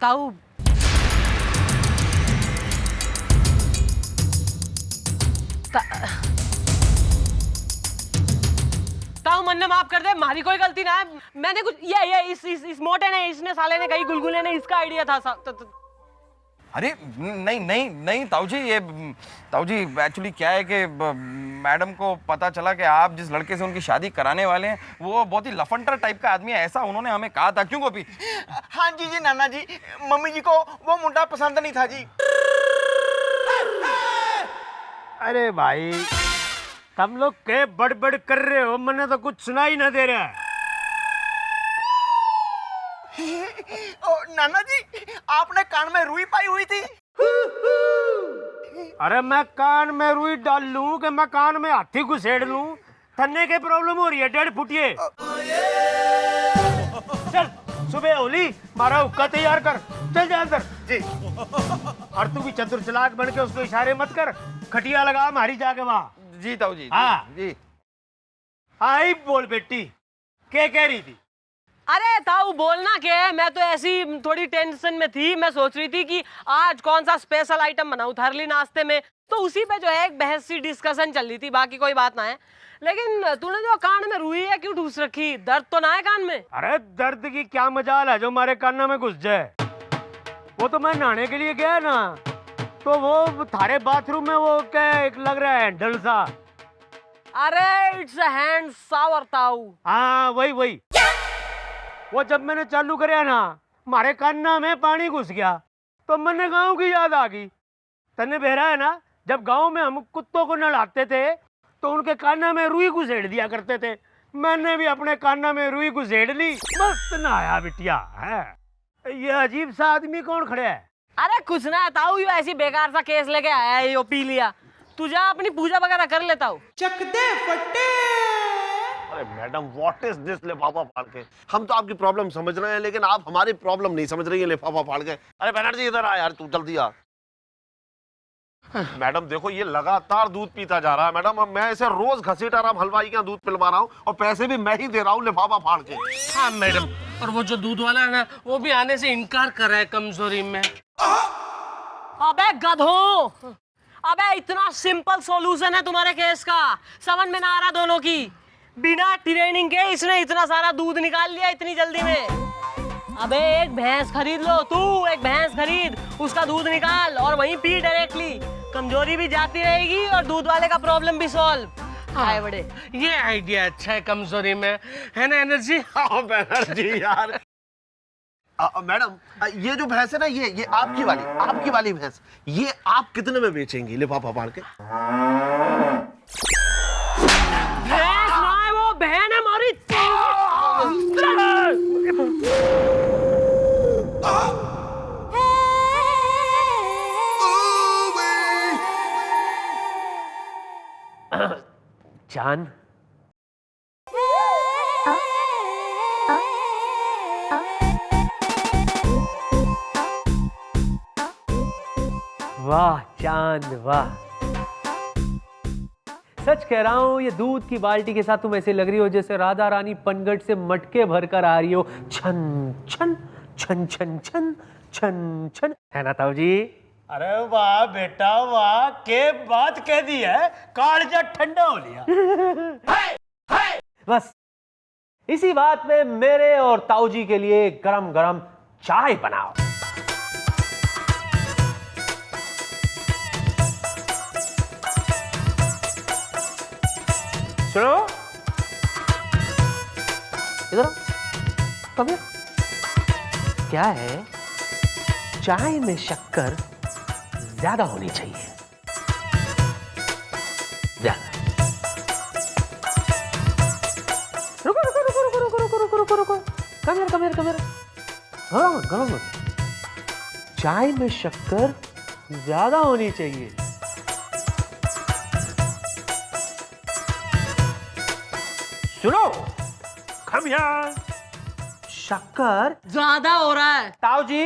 ताऊ ताऊ मन ने माफ कर दे, हमारी कोई गलती ना है। मैंने कुछ ये इस मोटे ने, इसने साले ने कही, गुलगुले ने, इसका आइडिया था। अरे नहीं नहीं नहीं ताऊ जी, ये ताऊ जी एक्चुअली क्या है कि मैडम को पता चला कि आप जिस लड़के से उनकी शादी कराने वाले हैं वो बहुत ही लफंटर टाइप का आदमी है, ऐसा उन्होंने हमें कहा था। क्यों गोपी? हाँ जी जी नाना जी, मम्मी जी को वो मुंडा पसंद नहीं था जी। अरे भाई तुम लोग के बड़बड़ कर रहे हो, मैंने तो कुछ सुनाई ना दे रहा है। ओ, नाना जी आपने कान में रुई पाई हुई थी। अरे मैं कान में रुई डाल लूं कि मैं कान में हाथी घुसेड़ लूं? थन्ने के प्रॉब्लम हो रही है, 1.5 फुटिए। चल सुबह होली, मारा हुक्का तैयार कर, चल जा अंदर जी। और तू भी चतुर चालाक बन के उसको इशारे मत कर, खटिया लगा हमारी जाके वहां। जी ताऊ जी। हाँ जी आई बोल बेटी, क्या कह रही थी? अरे ताऊ बोलना क्या है, मैं तो ऐसी थोड़ी टेंशन में थी। मैं सोच रही थी कि आज कौन सा स्पेशल आइटम बनाऊं थारली नाश्ते में, तो उसी पे जो है एक बहस सी डिस्कशन चल रही थी, बाकी कोई बात ना है। लेकिन तूने जो कान में रुई है क्यों ठूस रखी? दर्द तो ना है कान में? अरे दर्द की क्या मजाल है जो हमारे कान में घुस जाए। वो तो मैं नहाने के लिए गया ना, तो वो थारे बाथरूम में वो क्या एक लग रहा है हैंडल सा। अरे इट्स अ हैंड शावर ताऊ। हाँ वही वो जब मैंने चालू कराया ना, हमारे कान्ना में पानी घुस गया, तो मैंने गांव की याद आ गई। तन्ने बहरा है ना, जब गांव में हम कुत्तों को नहलाते थे तो उनके कान्ना में रुई घुसेड़ दिया करते थे। मैंने भी अपने कान्ना में रुई घुसेड़ ली, मस्त नहाया बिटिया है। ये अजीब सा आदमी कौन खड़ा है? अरे कुछ ना ताऊ, यो ऐसी बेकार सा केस लेके आया है, यो पी लिया। तू जा अपनी पूजा वगैरह कर लेता हूँ। चक दे फट्टे। अरे मैडम व्हाट इज दिस लिफाफा फाड़ के? हम तो आपकी प्रॉब्लम समझ रहे हैं लेकिन आप हमारी प्रॉब्लम नहीं समझ रही है लिफाफा फाड़ के। अरे बनर्जी इधर आ यार, तू जल्दी आ। मैडम देखो ये लगातार दूध पीता जा रहा है मैडम, अब मैं इसे रोज घसीटा रहा हूँ, हलवाई का दूध पिलवा रहा हूँ और पैसे भी मैं ही दे रहा हूँ लिफाफा फाड़ के। हाँ मैडम, और वो जो दूध वाला है ना, वो भी आने से इनकार कर रहा है कमजोरी में। अबे गधों, अबे इतना सिंपल सॉल्यूशन है तुम्हारे केस का, समझ में ना आ रहा दोनों की। बिना ट्रेनिंग के इसने इतना सारा दूध निकाल लिया इतनी जल्दी में। अबे एक भैंस खरीद लो, तू एक भैंस खरीद, उसका दूध निकाल और वहीं पी डायरेक्टली। कमजोरी भी जाती रहेगी और दूध वाले का प्रॉब्लम भी सॉल्व। हाय बड़े, ये आइडिया अच्छा है कमजोरी में, है ना एनर्जी? हाँ बनर्जी यार। मैडम ये जो भैंस है ना, ये आपकी वाली भैंस, ये आप कितने में बेचेंगी लिफाफा फाड़ के? भैंस ना है वो, बहन है हमारी। जान वाह चांद वाह, सच कह रहा हूं, ये दूध की बाल्टी के साथ तुम ऐसे लग रही हो जैसे राधा रानी पनघट से मटके भर कर आ रही हो। छन छन छन छन छन छन छन, है ना ताऊ जी? अरे वाह बेटा वाह, के बात कह दी है, कालजा ठंडा हो लिया। बस इसी बात में मेरे और ताऊ जी के लिए गरम गरम चाय बनाओ। सुनो इधर, कम हियर। क्या है, चाय में शक्कर ज्यादा होनी चाहिए, ज्यादा। रुको रुको रुको रुको रुको रुको रुको रुको रुको, come here come here come here. हाँ गरम, चाय में शक्कर ज्यादा होनी चाहिए। सुनो, कम हियर। शक्कर ज्यादा हो रहा है ताऊ जी।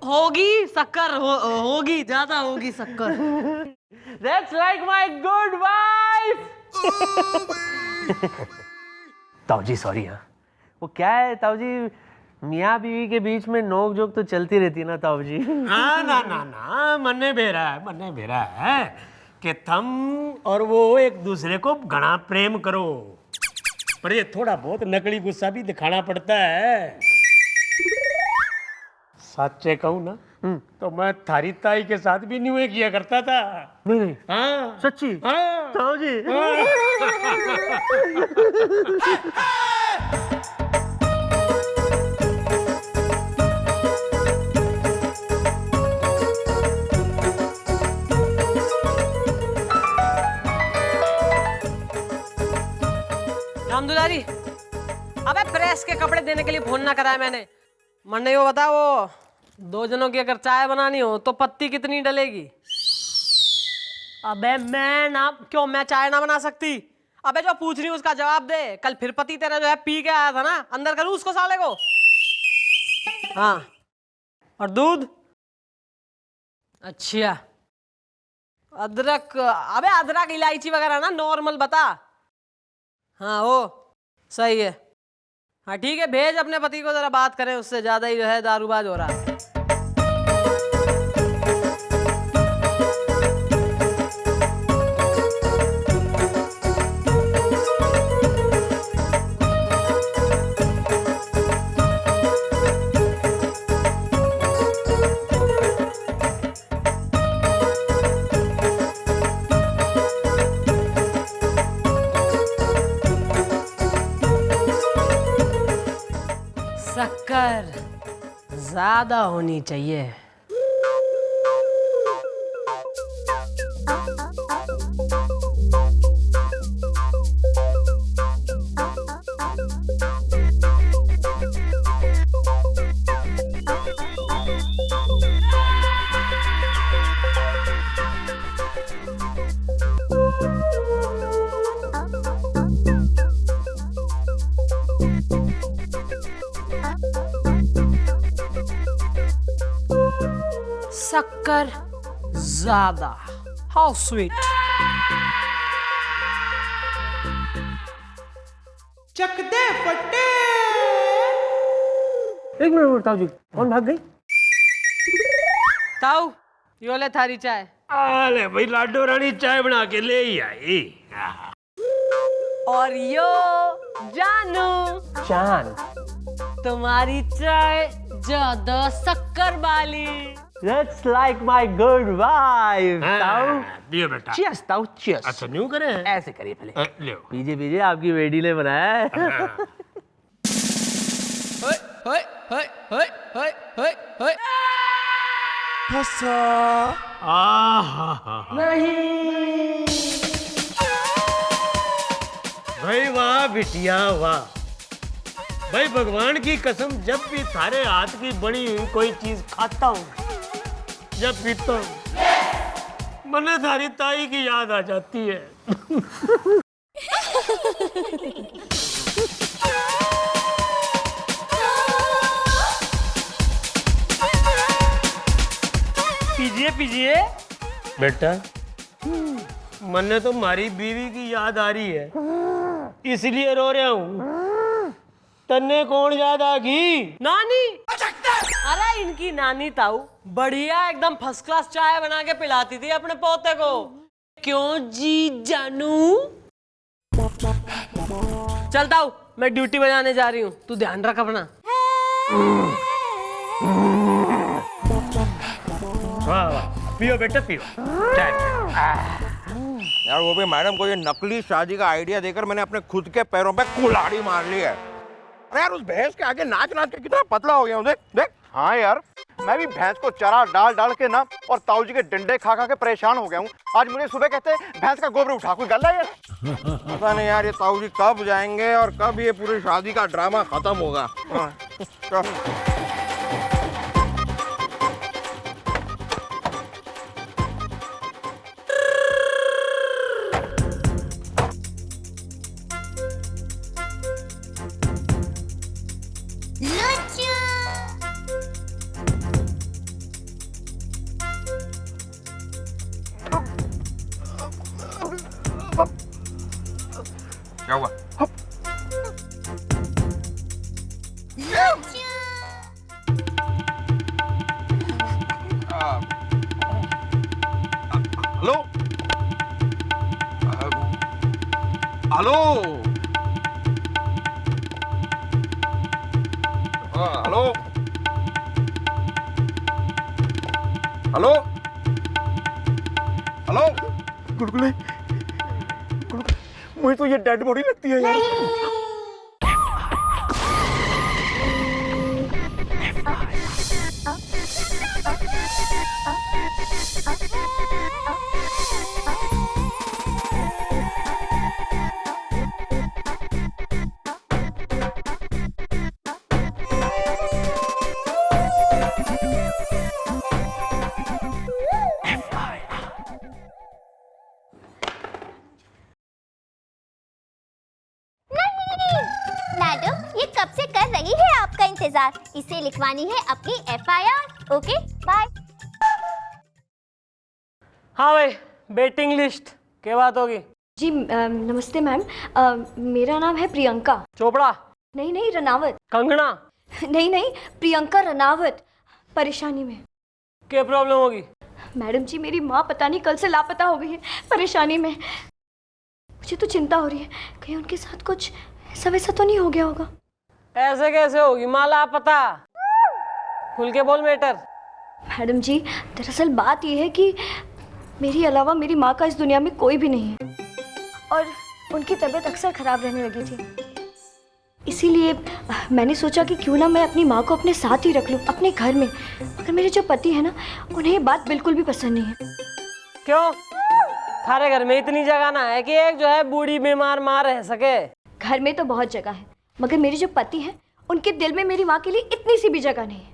होगी शक्कर, होगी ज्यादा होगी शक्कर। That's like my good wife. ताऊ जी सॉरी। हाँ वो क्या है ताऊ जी, मियाँ बीवी के बीच में नोक जोक तो चलती रहती है ना ताऊ जी। हाँ ना ना ना मन्ने बेरा है कि तुम और वो एक दूसरे को घना प्रेम करो, पर ये थोड़ा बहुत नकली गुस्सा भी दिखाना पड़ता है। सच्चे कहूँ ना तो मैं थारी ताई के साथ भी न्यूए किया करता था। नहीं हाँ सच्ची हाँ ताऊ जी। रामदुलारी, अबे प्रेस के कपड़े देने के लिए फोन ना कराया मैंने। मन्ने वो बता, वो 2 जनों की अगर चाय बनानी हो तो पत्ती कितनी डलेगी? अबे मैं चाय ना बना सकती? अबे जो पूछ रही हूँ उसका जवाब दे। कल फिर पति तेरा जो है पी के आया था ना, अंदर करूँ उसको साले को? हाँ, और दूध? अच्छा, अदरक? अबे अदरक इलायची वगैरह ना नॉर्मल बता। हाँ वो सही है। हाँ ठीक है, भेज अपने पति को, जरा बात करें उससे, ज्यादा ही जो है दारूबाज हो रहा है। शक्कर ज्यादा होनी चाहिए। शक्कर ज्यादा। How sweet. चक दे फटे। एक मिनट ताऊ जी, कौन भाग गई? ताऊ, यो ले थारी चाय। अरे भाई लाडो रानी चाय बना के ले ही आई। और यो जानू, चांद। तुम्हारी चाय ज्यादा शक्कर वाली। That's like my good wife, ताऊ। दियो बेटा। Cheers, ताऊ, cheers। अच्छा न्यू करे हैं? ऐसे करिए पहले। लो। पीजिए आपकी बेटी ने बनाया है। भाई वाह बिटिया वाह। भाई भगवान की कसम, जब भी थारे हाथ की बनी हुई कोई चीज खाता हूँ, जब पीता हूँ, मने थारी ताई की याद आ जाती है। पीजिए पीजिए। बेटा, मन्ने तो हमारी बीवी की याद आ रही है, इसलिए रो रहा हूँ। तन्ने कौन याद आ गई? नानी। अरे इनकी नानी ताऊ बढ़िया एकदम फर्स्ट क्लास चाय बना के पिलाती थी अपने पोते को। क्यों जी जानू? चल ताऊ, मैं ड्यूटी बजाने जा रही हूँ, तू ध्यान रख अपना। वाह वाह, पियो बेटा पियो चाय। यार वो भी मैडम को ये नकली शादी का आइडिया देकर मैंने अपने खुद के पैरों पे कुल्हाड़ी मार ली है। अरे यार उस भैंस के आगे नाच नाच के कितना पतला हो गया हूँ, देख देख। हाँ यार, मैं भी भैंस को चारा डाल डाल के ना और ताऊ जी के डंडे खा खा के परेशान हो गया हूँ। आज मुझे सुबह कहते हैं भैंस का गोबर उठा, कोई गल है यार? पता नहीं यार ये ताऊ जी कब जाएंगे और कब ये पूरी शादी का ड्रामा खत्म होगा। क्या हुआ? हेलो हेलो हेलो हेलो गुलगुले मुझे तो ये डेड बॉडी लगती है यार। मैडम ये कब से कर रही है आपका इंतजार, इसे लिखवानी है अपनी FIR। Okay bye. हाँ भाई, वेटिंग लिस्ट क्या बात होगी? जी नमस्ते मैम, मेरा नाम है प्रियंका। चोपड़ा? नहीं नहीं, रनावत। कंगना? नहीं नहीं, प्रियंका रनावत। परेशानी में। क्या प्रॉब्लम होगी? मैडम जी मेरी माँ पता नहीं कल से लापता हो गई है। परेशानी में मुझे तो चिंता हो रही है, कहीं उनके साथ कुछ ऐसा वैसा तो नहीं हो गया होगा। ऐसे कैसे होगी माँ लापता? खुल के बोल मैटर। मैडम जी दरअसल बात यह है कि मेरी अलावा मेरी माँ का इस दुनिया में कोई भी नहीं है और उनकी तबीयत अक्सर ख़राब रहने लगी थी। इसीलिए मैंने सोचा कि क्यों ना मैं अपनी माँ को अपने साथ ही रख लूँ अपने घर में। मगर मेरे जो पति है ना, उन्हें ये बात बिल्कुल भी पसंद नहीं है। क्यों? थारे घर में इतनी जगह ना है कि एक जो है बूढ़ी बीमार माँ रह सके? घर में तो बहुत जगह है, मगर मेरे जो पति हैं उनके दिल में मेरी माँ के लिए इतनी सी भी जगह नहीं है।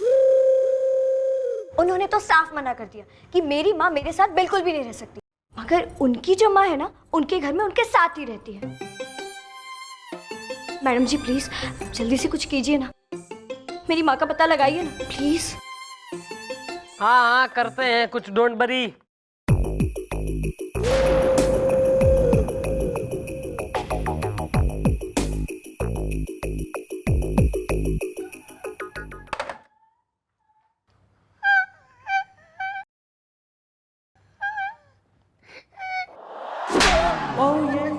उन्होंने तो साफ मना कर दिया कि मेरी माँ मेरे साथ बिल्कुल भी नहीं रह सकती। मगर उनकी जो माँ है ना, उनके घर में उनके साथ ही रहती है। मैडम जी प्लीज जल्दी से कुछ कीजिए ना, मेरी माँ का पता लगाइए ना प्लीज। हाँ हाँ करते हैं कुछ, डोंट वरी।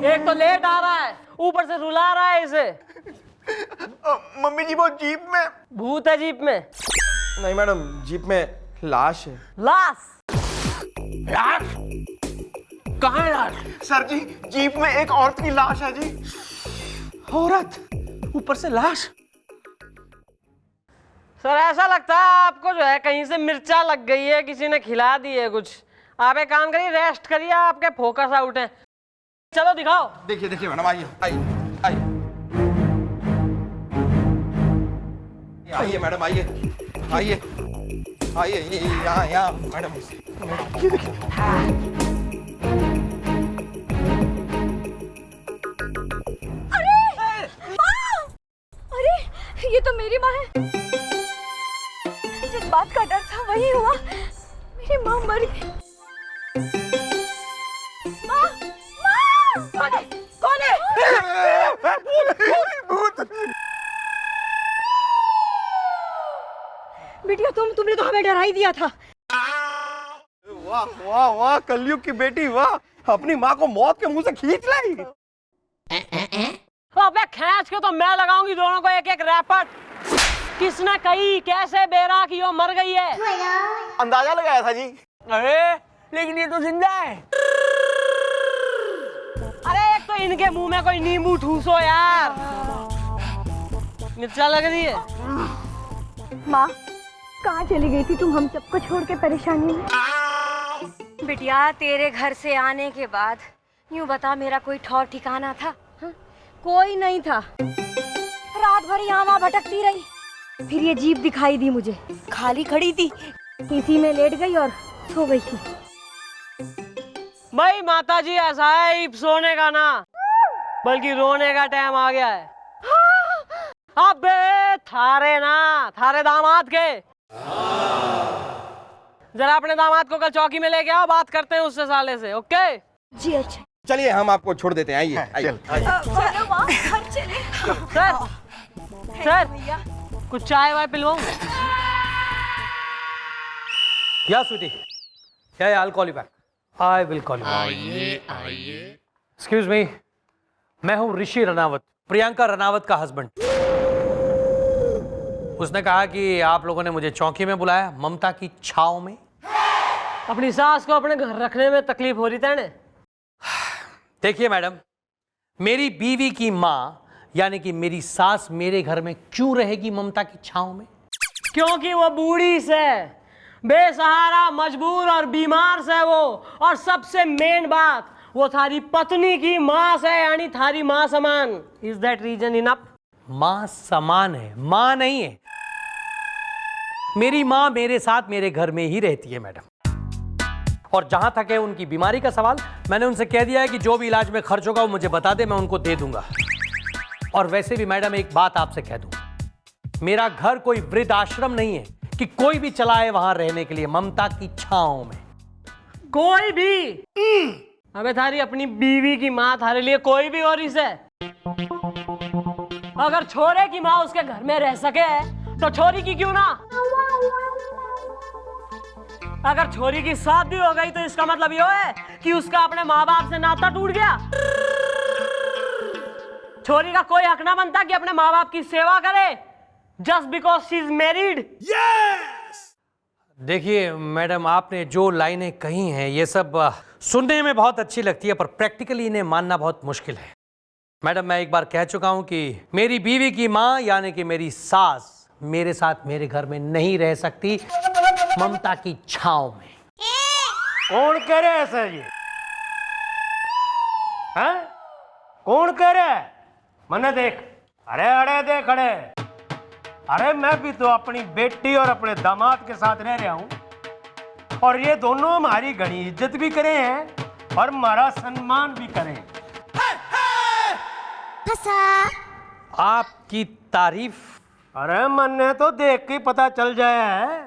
एक तो लेट आ रहा है, ऊपर से रुला रहा है इसे। मम्मी जी वो जीप में। भूत है जीप में? नहीं मैडम, जीप में लाश है। लाश? कहाँ है यार? सर जी जीप में एक औरत की लाश है जी। औरत? ऊपर से लाश? सर ऐसा लगता है आपको जो है कहीं से मिर्चा लग गई है, किसी ने खिला दी है कुछ। आप एक काम करिए, रेस्ट करिए, आपके फोकस आउट है। चलो दिखाओ। देखिए देखिए मैडम, आइए आइए आइए आइए मैडम, आइए आइए आइए यहाँ यहाँ मैडम। अरे ये तो मेरी माँ है। जिस बात का डर था वही हुआ, मेरी माँ मर गई। माँ, माँ! कौन है? कौन है? बिटिया तुमने तो हमें डरा ही दिया था। वाह वाह वाह, कलयुग की बेटी वाह, अपनी माँ को मौत के मुंह से खींच लाई। अबे खींच के तो मैं लगाऊंगी दोनों को एक एक रैपट। किसने कही कैसे बेरा की वो मर गई है? अंदाजा लगाया था जी। अरे लेकिन ये तो जिंदा है। अरे एक तो इनके मुंह में कोई नींबू ठूसो यार, मिर्चा लग रही है। माँ कहाँ चली गई थी तुम हम सबको छोड़ के परेशानी में? बिटिया तेरे घर से आने के बाद यूं बता मेरा कोई ठौर ठिकाना था? हा? कोई नहीं था। रात भर यहाँ वहाँ भटकती रही, फिर ये जीप दिखाई दी मुझे, खाली खड़ी थी, इसी में लेट गई और सो गई थी। भाई माताजी ऐसा है सोने का ना बल्कि रोने का टाइम आ गया है। अबे थारे ना, थारे दामाद के। जरा अपने दामाद को कल चौकी में लेके आओ, बात करते हैं उससे साले से। ओके जी अच्छा। चलिए हम आपको छोड़ देते हैं, आइए आइए। चलो माँ घर चले। सर सर कुछ चाय वाय पिलवाऊं? Yeah, sweetie. Yeah, I'll call you back. I will call you back. Excuse me. मैं हूं ऋषि रनावत, प्रियंका रनावत का हस्बैंड। उसने कहा कि आप लोगों ने मुझे चौकी में बुलाया, ममता की छाव में। अपनी सास को अपने घर रखने में तकलीफ हो रही था ने? देखिए मैडम, मेरी बीवी की माँ यानी कि मेरी सास मेरे घर में क्यों रहेगी ममता की छाव में? क्योंकि वो बूढ़ी से, बेसहारा, मजबूर और बीमार से वो, और सबसे मेन बात, वो थारी पत्नी की माँ से, यानी थारी माँ समान। Is that reason enough? माँ समान है, माँ नहीं है। मेरी माँ मेरे साथ मेरे घर में ही रहती है मैडम। और जहां तक है उनकी बीमारी का सवाल, मैंने उनसे कह दिया है कि जो भी इलाज में खर्च होगा वो मुझे बता दे, मैं उनको दे दूंगा। और वैसे भी मैडम एक बात आपसे कह दूं, मेरा घर कोई वृद्ध आश्रम नहीं है कि कोई भी चलाए वहां रहने के लिए, ममता की छांव में। कोई भी? अबे थारी अपनी बीवी की माँ थारे लिए कोई भी और इसे? अगर छोरे की माँ उसके घर में रह सके तो छोरी की क्यों ना? अगर छोरी की शादी हो गई तो इसका मतलब ये है कि उसका अपने माँ बाप से नाता टूट गया। छोरी का कोई हक ना बनता कि अपने माँ बाप की सेवा करे just because she is married. देखिए मैडम, आपने जो लाइनें कही हैं ये सब सुनने में बहुत अच्छी लगती है, पर प्रैक्टिकली इन्हें मानना बहुत मुश्किल है। मैडम, मैं एक बार कह चुका हूं कि मेरी बीवी की माँ यानी कि मेरी सास मेरे साथ मेरे घर में नहीं रह सकती, ममता की छांव में। कौन कह रहा है ऐसा ये? हैं? कौन कह रहा है? मने देख, अरे अरे देख, अरे मैं भी तो अपनी बेटी और अपने दामाद के साथ रह रहा हूं, और ये दोनों हमारी घनी इज्जत भी करे हैं और हमारा सम्मान भी करें। आपकी तारीफ? अरे मन्ने तो देख के पता चल जाया है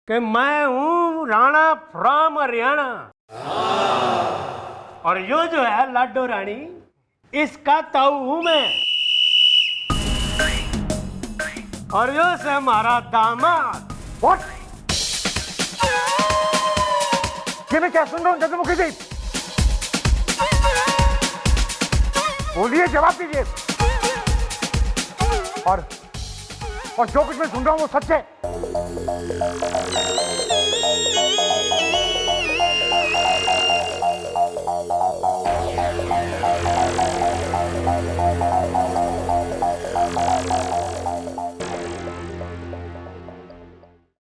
कि मैं हूं राणा फ्रॉम हरियाणा, और यो जो है लाडो रानी, इसका ताऊ हूं मैं, और यो से हमारा दामाद। What? ये मैं क्या सुन रहा हूँ चंद्रमुखी जी? बोलिए, जवाब दीजिए। और जो कुछ मैं सुन रहा हूँ वो सच है?